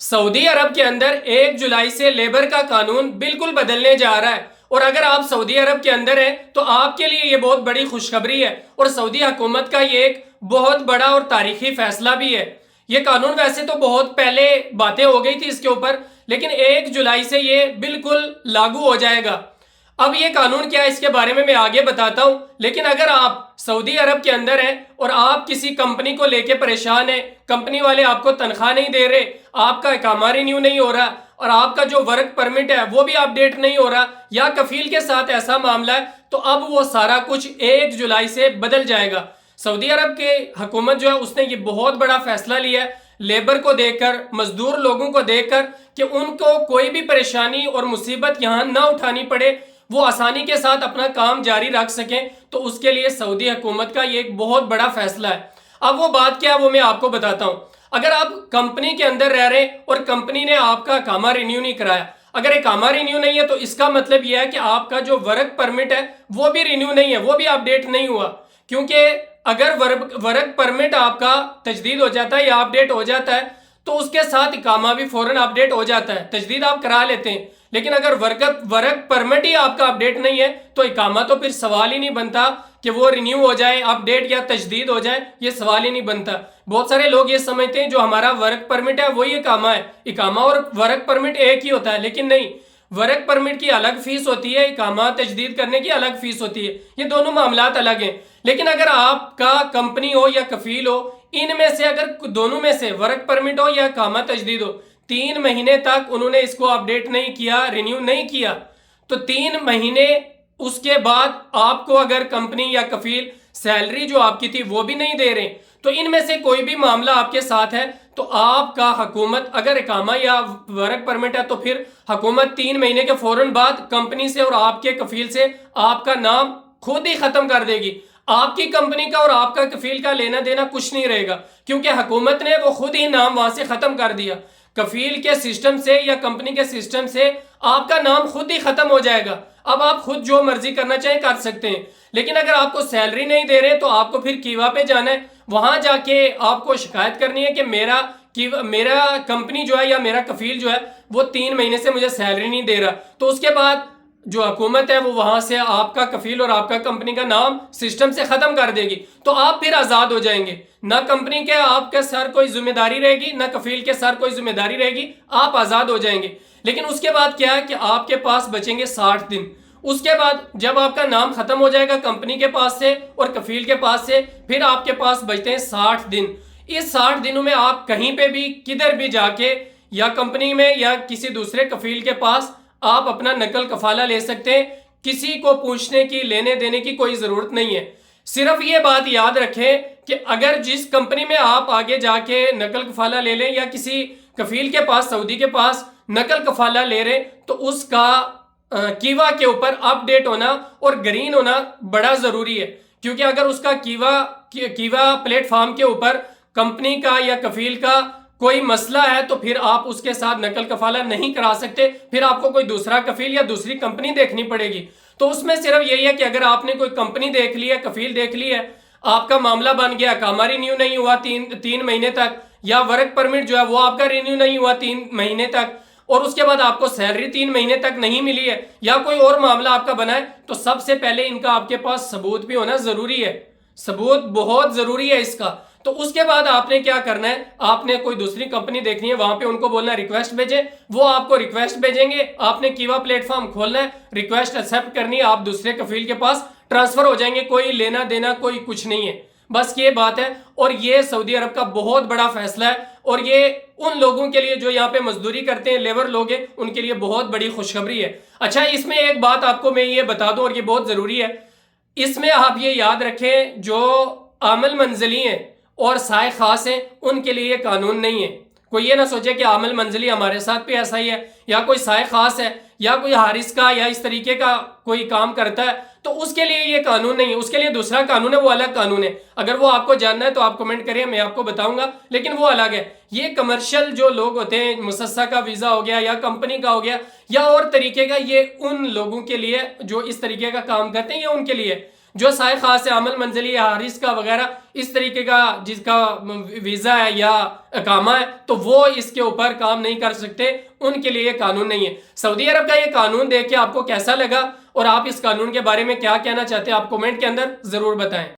Saudi अरब के अंदर 1 जुलाई से लेबर का कानून बिल्कुल बदलने जा रहा है। और अगर आप सऊदी अरब के अंदर हैं तो आपके लिए ये बहुत बड़ी खुशखबरी है और सऊदी हुकूमत का ये एक बहुत बड़ा और तारीखी फैसला भी है। ये कानून वैसे तो बहुत पहले बातें हो गई थी इसके ऊपर, लेकिन 1 जुलाई से ये बिल्कुल लागू हो जाएगा। अब ये कानून क्या है इसके बारे में मैं आगे बताता हूं, लेकिन अगर आप सऊदी अरब के अंदर हैं और आप किसी कंपनी को लेके परेशान हैं, कंपनी वाले आपको तनख्वाह नहीं दे रहे, आपका इकामा रिन्यू नहीं हो रहा और आपका जो वर्क परमिट है वो भी अपडेट नहीं हो रहा, या कफील के साथ ऐसा मामला है, तो अब वो सारा कुछ 1 जुलाई से बदल जाएगा। सऊदी अरब के हुकूमत जो है उसने ये बहुत बड़ा फैसला लिया है, लेबर को देखकर, मजदूर लोगों को देखकर, कि उनको कोई भी परेशानी और मुसीबत यहाँ ना उठानी पड़े, वो आसानी के साथ अपना काम जारी रख सकें। तो उसके लिए सऊदी हुकूमत का ये एक बहुत बड़ा फैसला है। अब वो बात क्या है वो मैं आपको बताता हूं। अगर आप कंपनी के अंदर रह रहे हैं और कंपनी ने आपका इकामा रिन्यू नहीं कराया, अगर इकामा रिन्यू नहीं है तो इसका मतलब यह है कि आपका जो वर्क परमिट है वो भी रिन्यू नहीं है, वो भी अपडेट नहीं हुआ। क्योंकि अगर वर्क परमिट आपका तजदीद हो जाता है या अपडेट हो जाता है तो उसके साथ इकामा भी फौरन अपडेट हो जाता है, तजदीद आप करा लेते हैं। लेकिन अगर वर्क परमिट ही आपका अपडेट नहीं है तो इकामा तो फिर सवाल ही नहीं बनता कि वो रिन्यू हो जाए, अपडेट या तजदीद हो जाए, ये सवाल ही नहीं बनता। बहुत सारे लोग ये समझते हैं जो हमारा वर्क परमिट है वही इकामा है, इकामा और वर्क परमिट एक ही होता है, लेकिन नहीं। वर्क परमिट की अलग फीस होती है, इकामा तजदीद करने की अलग फीस होती है, ये दोनों मामलात अलग हैं। लेकिन अगर आपका कंपनी हो या कफील हो, इनमें से अगर दोनों में से वर्क परमिट हो या इकामा तजदीद हो, 3 महीने तक उन्होंने इसको अपडेट नहीं किया, रिन्यू नहीं किया, तो 3 महीने उसके बाद आपको अगर कंपनी या कफील सैलरी जो आपकी थी वो भी नहीं दे रहे, तो इनमें से कोई भी मामला आपके साथ है तो आपका हुकूमत, अगर इकामा या वर्क परमिट है तो फिर हुकूमत 3 महीने के फौरन बाद कंपनी से और आपके कफील से आपका नाम खुद ही खत्म कर देगी। आपकी कंपनी का और आपका कफील का लेना देना कुछ नहीं रहेगा, क्योंकि हुकूमत ने वो खुद ही नाम वहां से खत्म कर दिया। कफील के सिस्टम से या कंपनी के सिस्टम से आपका नाम खुद ही खत्म हो जाएगा। अब आप खुद जो मर्जी करना चाहें कर सकते हैं। लेकिन अगर आपको सैलरी नहीं दे रहे तो आपको फिर कीवा पे जाना है, वहां जाके आपको शिकायत करनी है कि मेरा कंपनी जो है या मेरा कफील जो है वो 3 महीने से मुझे सैलरी नहीं दे रहा। तो उसके बाद जो हुकूमत है वो वहां से आपका कफील और आपका कंपनी का नाम सिस्टम से खत्म कर देगी, तो आप फिर आजाद हो जाएंगे। ना कंपनी के आपके सर कोई जिम्मेदारी रहेगी, ना कफील के सर कोई जिम्मेदारी रहेगी, आप आजाद हो जाएंगे। लेकिन उसके बाद क्या है कि आपके पास बचेंगे 60 दिन। उसके बाद जब आपका नाम खत्म हो जाएगा कंपनी के पास से और कफील के पास से, फिर आपके पास बचते हैं 60 दिन। इस 60 दिनों में आप कहीं पे भी किधर भी जाके या कंपनी में या किसी दूसरे कफील के पास आप अपना नकल कफाला ले सकते हैं। किसी को पूछने की, लेने देने की कोई जरूरत नहीं है। सिर्फ ये बात याद रखें कि अगर जिस कंपनी में आप आगे जाके नकल कफाला ले लें या किसी कफील के पास, सऊदी के पास नकल कफाला ले रहे, तो उसका कीवा के ऊपर अपडेट होना और ग्रीन होना बड़ा जरूरी है। क्योंकि अगर उसका कीवा प्लेटफॉर्म के ऊपर कंपनी का या कफील का कोई मसला है तो फिर आप उसके साथ नकल कफाला नहीं करा सकते, फिर आपको कोई दूसरा कफील या दूसरी कंपनी देखनी पड़ेगी। तो उसमें सिर्फ यही है कि अगर आपने कोई कंपनी देख ली है, कफील देख ली है, आपका मामला बन गया, कामा रिन्यू नहीं हुआ 3 महीने तक, या वर्क परमिट जो है वो आपका रिन्यू नहीं हुआ 3 महीने तक, और उसके बाद आपको सैलरी 3 महीने तक नहीं मिली है, या कोई और मामला आपका बना है, तो सबसे पहले इनका आपके पास सबूत भी होना जरूरी है। सबूत बहुत जरूरी है इसका। तो उसके बाद आपने क्या करना है, आपने कोई दूसरी कंपनी देखनी है, वहां पे उनको बोलना है रिक्वेस्ट भेजे, वो आपको रिक्वेस्ट भेजेंगे, आपने कीवा प्लेटफॉर्म खोलना है, रिक्वेस्ट एक्सेप्ट करनी है, आप दूसरे कफील के पास ट्रांसफर हो जाएंगे। कोई लेना देना कोई कुछ नहीं है, बस ये बात है। और ये सऊदी अरब का बहुत बड़ा फैसला है और ये उन लोगों के लिए जो यहाँ पे मजदूरी करते हैं, लेबर लोग हैं, उनके लिए बहुत बड़ी खुशखबरी है। अच्छा, इसमें एक बात आपको मैं ये बता दूं और ये बहुत जरूरी है, इसमें आप ये याद रखें जो आमल मंजिली हैं और साए खास हैं उनके लिए ये कानून नहीं है। कोई ये ना सोचे कि आमल मंजिली हमारे साथ भी ऐसा ही है, या कोई साए खास है, या कोई हारिस का या इस तरीके का कोई काम करता है तो उसके लिए ये कानून नहीं है। उसके लिए दूसरा कानून है, वो अलग कानून है। अगर वो आपको जानना है तो आप कमेंट करिए, मैं आपको बताऊंगा, लेकिन वो अलग है। ये कमर्शियल जो लोग होते हैं, मुसस्सा का वीजा हो गया या कंपनी का हो गया या और तरीके का, ये उन लोगों के लिए जो इस तरीके का काम करते हैं, ये उनके लिए। जो साय खास अमल मंजिली हारिस का वगैरह इस तरीके का जिसका वीज़ा है या अकामा है, तो वो इसके ऊपर काम नहीं कर सकते, उनके लिए कानून नहीं है। सऊदी अरब का ये कानून देख के आपको कैसा लगा और आप इस कानून के बारे में क्या कहना चाहते हैं, आप कमेंट के अंदर ज़रूर बताएं।